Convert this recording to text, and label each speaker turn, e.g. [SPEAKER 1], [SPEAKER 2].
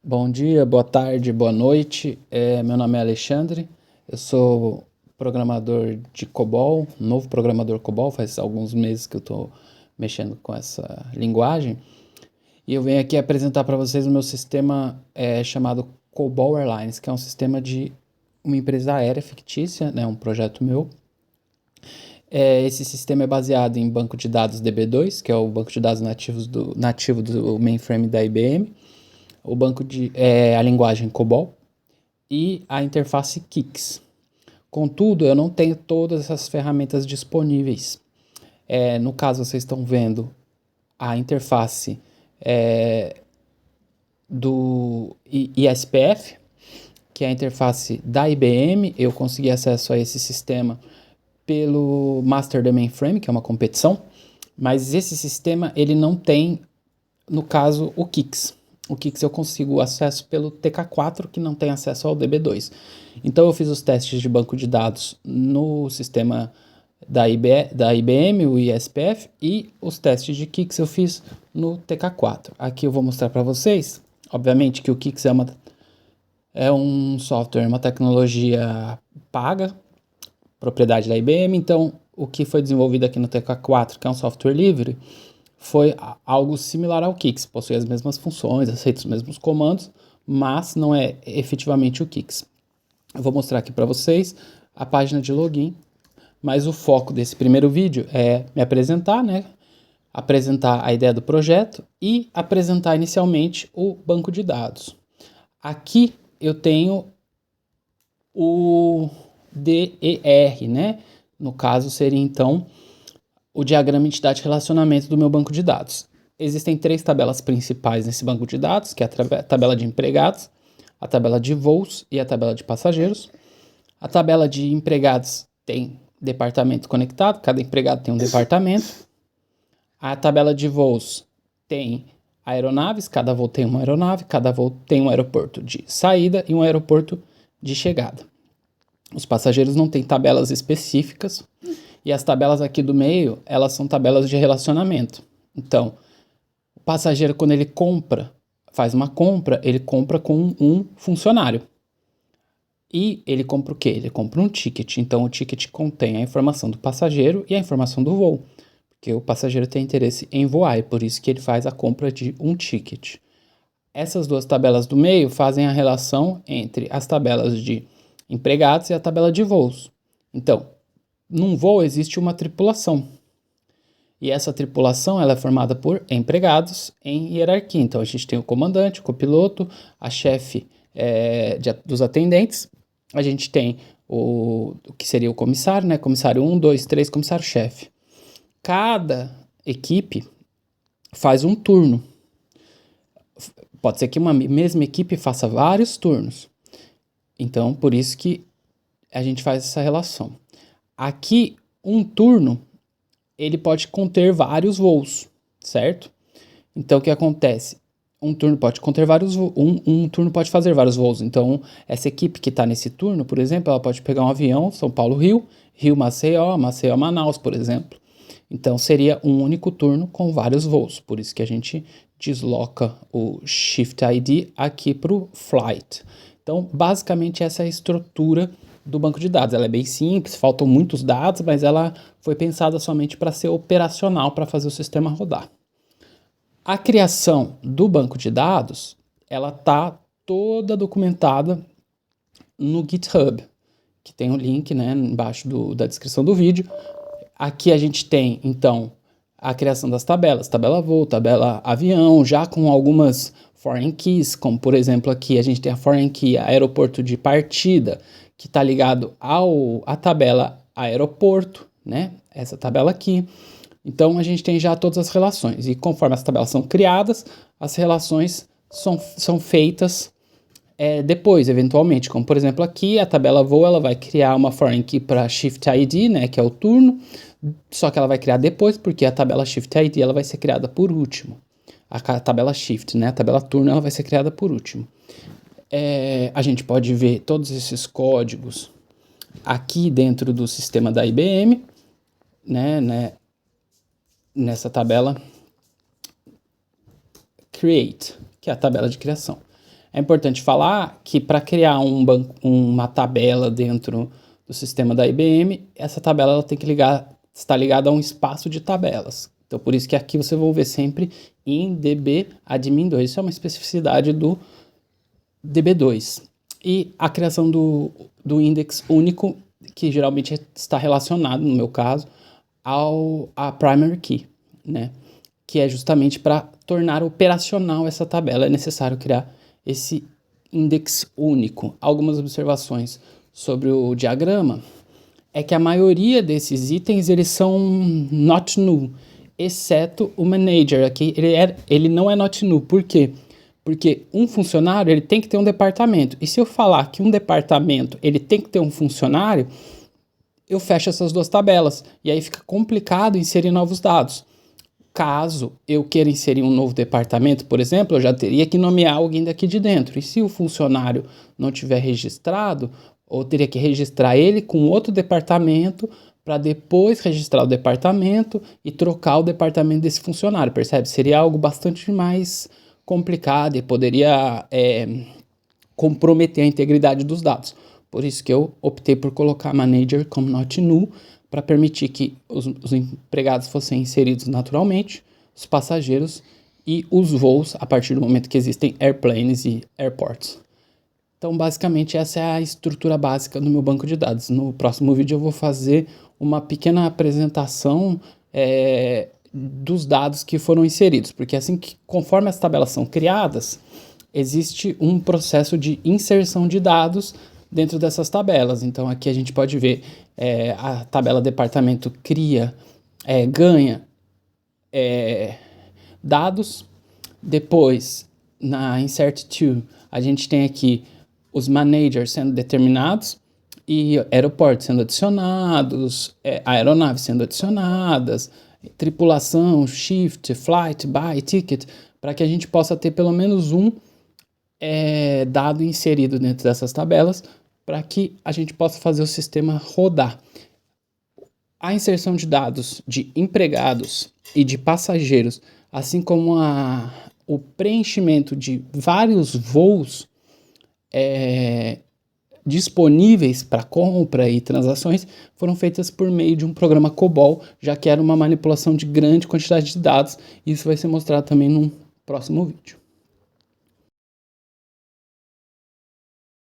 [SPEAKER 1] Bom dia, boa tarde, boa noite. Meu nome é Alexandre, eu sou programador de COBOL, novo programador COBOL, faz alguns meses que eu estou mexendo com essa linguagem. E eu venho aqui apresentar para vocês o meu sistema chamado COBOL Airlines, que é um sistema de uma empresa aérea fictícia, né, um projeto meu. Esse sistema é baseado em banco de dados DB2, que é o banco de dados nativo do mainframe da IBM, a linguagem COBOL e a interface Kix. Contudo, eu não tenho todas essas ferramentas disponíveis. No caso, vocês estão vendo a interface do ISPF, que é a interface da IBM. Eu consegui acesso a esse sistema pelo Master the Mainframe, que é uma competição, mas esse sistema ele não tem, no caso, o Kix. O Kix eu consigo acesso pelo TK4, que não tem acesso ao DB2. Então eu fiz os testes de banco de dados no sistema da IBM, o ISPF, e os testes de Kix eu fiz no TK4. Aqui eu vou mostrar para vocês, obviamente, que o Kix é um software, uma tecnologia paga, propriedade da IBM. Então o que foi desenvolvido aqui no TK4, que é um software livre, foi algo similar ao Kix, possui as mesmas funções, aceita os mesmos comandos, mas não é efetivamente o Kix. Eu vou mostrar aqui para vocês a página de login, mas o foco desse primeiro vídeo é me apresentar, né? Apresentar a ideia do projeto e apresentar inicialmente o banco de dados. Aqui eu tenho o DER, né? No caso seria então o diagrama entidade-relacionamento do meu banco de dados. Existem 3 tabelas principais nesse banco de dados, que é a tabela de empregados, a tabela de voos e a tabela de passageiros. A tabela de empregados tem departamento conectado, cada empregado tem um departamento. A tabela de voos tem aeronaves, cada voo tem uma aeronave, cada voo tem um aeroporto de saída e um aeroporto de chegada. Os passageiros não têm tabelas específicas, e as tabelas aqui do meio, elas são tabelas de relacionamento. Então, o passageiro, quando ele faz uma compra, ele compra com um funcionário. E ele compra o quê? Ele compra um ticket. Então, o ticket contém a informação do passageiro e a informação do voo. Porque o passageiro tem interesse em voar, e por isso que ele faz a compra de um ticket. Essas 2 tabelas do meio fazem a relação entre as tabelas de empregados e a tabela de voos. Então, num voo existe uma tripulação, e essa tripulação ela é formada por empregados em hierarquia. Então a gente tem o comandante, o copiloto, a chefe dos atendentes, a gente tem o que seria o comissário, né? Comissário 1, 2, 3, comissário-chefe. Cada equipe faz um turno. Pode ser que uma mesma equipe faça vários turnos. Então, por isso que a gente faz essa relação. Aqui, um turno, ele pode conter vários voos, certo? Então, o que acontece? Um turno pode conter vários voos, um turno pode fazer vários voos. Então, essa equipe que está nesse turno, por exemplo, ela pode pegar um avião, São Paulo-Rio, Rio-Maceió, Maceió-Manaus, por exemplo. Então, seria um único turno com vários voos. Por isso que a gente desloca o Shift ID aqui para o Flight. Então, basicamente, essa é a estrutura do banco de dados. Ela é bem simples, faltam muitos dados, mas ela foi pensada somente para ser operacional, para fazer o sistema rodar. A criação do banco de dados, ela está toda documentada no GitHub, que tem um link, né, embaixo da descrição do vídeo. Aqui a gente tem, então, a criação das tabelas, tabela voo, tabela avião, já com algumas foreign keys, como por exemplo aqui a gente tem a foreign key aeroporto de partida, que está ligado à tabela aeroporto, né? Essa tabela aqui. Então a gente tem já todas as relações, e conforme as tabelas são criadas, as relações são feitas depois, eventualmente. Como por exemplo aqui, a tabela voo, ela vai criar uma foreign key para Shift ID, né, que é o turno, só que ela vai criar depois, porque a tabela Shift ID ela vai ser criada por último. A tabela Shift, né, a tabela turno, ela vai ser criada por último. A gente pode ver todos esses códigos aqui dentro do sistema da IBM, né, nessa tabela Create, que é a tabela de criação. É importante falar que para criar uma tabela dentro do sistema da IBM, essa tabela ela tem que estar ligada a um espaço de tabelas. Então, por isso que aqui você vai ver sempre em DB admin 2. Isso é uma especificidade do DB2. E a criação do index único, que geralmente está relacionado, no meu caso, a primary key, né? Que é justamente para tornar operacional essa tabela. É necessário criar esse index único. Algumas observações sobre o diagrama é que a maioria desses itens eles são not null, exceto o manager. Aqui ele não é not null. Por quê? Porque um funcionário ele tem que ter um departamento. E se eu falar que um departamento ele tem que ter um funcionário, eu fecho essas duas tabelas. E aí fica complicado inserir novos dados. Caso eu queira inserir um novo departamento, por exemplo, eu já teria que nomear alguém daqui de dentro. E se o funcionário não tiver registrado, ou teria que registrar ele com outro departamento para depois registrar o departamento e trocar o departamento desse funcionário, percebe? Seria algo bastante mais complicado e poderia comprometer a integridade dos dados. Por isso que eu optei por colocar manager como not null, para permitir que os empregados fossem inseridos naturalmente, os passageiros e os voos a partir do momento que existem airplanes e airports. Então, basicamente, essa é a estrutura básica do meu banco de dados. No próximo vídeo eu vou fazer uma pequena apresentação dos dados que foram inseridos, porque assim que, conforme as tabelas são criadas, existe um processo de inserção de dados dentro dessas tabelas. Então aqui a gente pode ver a tabela departamento cria, ganha dados, depois na insert to a gente tem aqui os managers sendo determinados e aeroportos sendo adicionados, aeronaves sendo adicionadas, tripulação, shift, flight, buy, ticket, para que a gente possa ter pelo menos um dado inserido dentro dessas tabelas para que a gente possa fazer o sistema rodar. A inserção de dados de empregados e de passageiros, assim como o preenchimento de vários voos disponíveis para compra e transações, foram feitas por meio de um programa COBOL, já que era uma manipulação de grande quantidade de dados. Isso vai ser mostrado também num próximo vídeo.